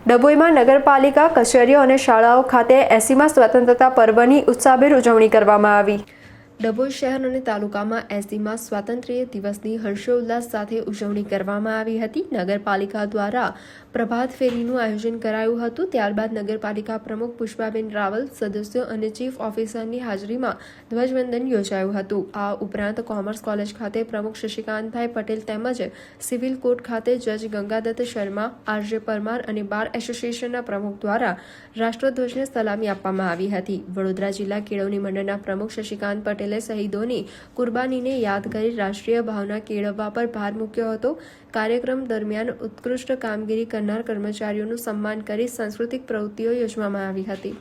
ડભોઈમાં નગરપાલિકા કચેરીઓ અને શાળાઓ ખાતે 80મા સ્વતંત્રતા પર્વની ઉત્સાહભેર ઉજવણી કરવામાં આવી। ડભોઈ શહેર અને તાલુકામાં 80મા સ્વાતંત્ર્ય દિવસની હર્ષોલ્લાસ સાથે ઉજવણી કરવામાં આવી હતી। નગરપાલિકા દ્વારા પ્રભાત ફેરીનું આયોજન કરાયું હતું। ત્યારબાદ નગરપાલિકા પ્રમુખ પુષ્પાબેન રાવલ, સદસ્યો અને ચીફ ઓફિસરની હાજરીમાં ધ્વજવંદન યોજાયું હતું। આ ઉપરાંત કોમર્સ કોલેજ ખાતે પ્રમુખ શશિકાંતભાઈ પટેલ તેમજ સિવિલ કોર્ટ ખાતે જજ ગંગાદત્ત શર્મા, આરજે પરમાર અને બાર એસોસિએશનના પ્રમુખ દ્વારા રાષ્ટ્રધ્વજને સલામી આપવામાં આવી હતી। વડોદરા જિલ્લા કેળવણી મંડળના પ્રમુખ શશિકાંત પટેલે શહીદોની કુરબાનીને યાદ કરી રાષ્ટ્રીય ભાવના કેળવવા પર ભાર મૂક્યો હતો। કાર્યક્રમ દરમિયાન ઉત્કૃષ્ટ કામગીરી કરનાર કર્મચારીઓનું સન્માન કરી સાંસ્કૃતિક પ્રવૃત્તિઓ યોજવામાં આવી હતી।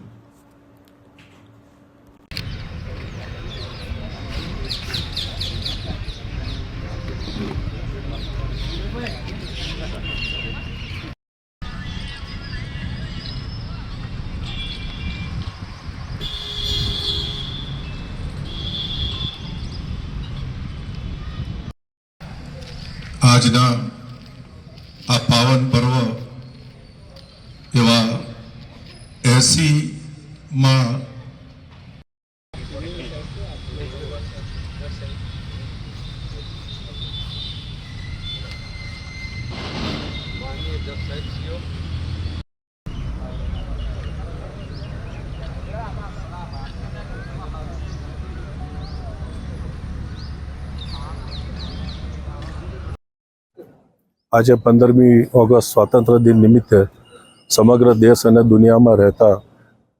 આજના આ પાવન પર્વ એવા 80માં આજે 15મી ઓગસ્ટ સ્વાતંત્ર્ય દિન નિમિત્તે સમગ્ર દેશ અને દુનિયામાં રહેતા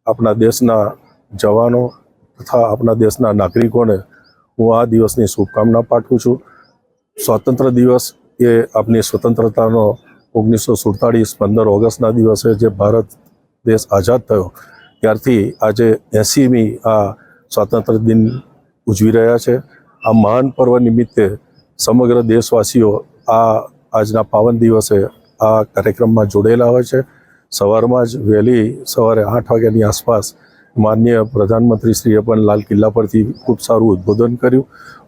આપણા દેશના જવાનો તથા આપણા દેશના નાગરિકોને હું આ દિવસની શુભકામના પાઠવું છું। સ્વાતંત્ર્ય દિવસ એ આપણી સ્વતંત્રતાનો 1947 15 ઓગસ્ટના દિવસે જે ભારત દેશ આઝાદ થયો ત્યારથી આજે 80મી આ સ્વાતંત્ર્ય દિન ઉજવી રહ્યા છે। આ મહાન પર્વ નિમિત્તે સમગ્ર દેશવાસીઓ આજના પાવન દિવસે આ કાર્યક્રમમાં જોડાયેલા હોય છે। સવારમાં જ વહેલી સવારે 8 વાગ્યાની આસપાસ માનનીય પ્રધાનમંત્રીશ્રીએ પણ લાલ કિલ્લા પરથી ખૂબ સારું ઉદ્બોધન કર્યું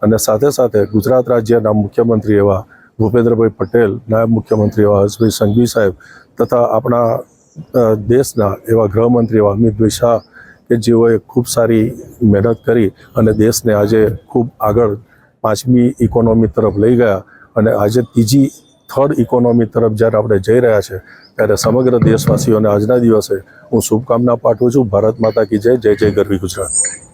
અને સાથે સાથે ગુજરાત રાજ્યના મુખ્યમંત્રી એવા ભૂપેન્દ્રભાઈ પટેલ, નાયબ મુખ્યમંત્રી એવા હર્ષભાઈ સંઘવી સાહેબ તથા આપણા દેશના એવા ગૃહમંત્રી એવા અમિતભાઈ શાહ કે જેઓએ ખૂબ સારી મહેનત કરી અને દેશને આજે ખૂબ આગળ 5મી ઇકોનોમી તરફ લઈ ગયા અને આજે થર્ડ ઇકોનોમી તરફ જ્યારે આપણે જઈ રહ્યા છે ત્યારે સમગ્ર દેશવાસીઓને આજના દિવસે હું શુભકામના પાઠવું છું। ભારત માતા કી જય, જય જય ગરવી ગુજરાત।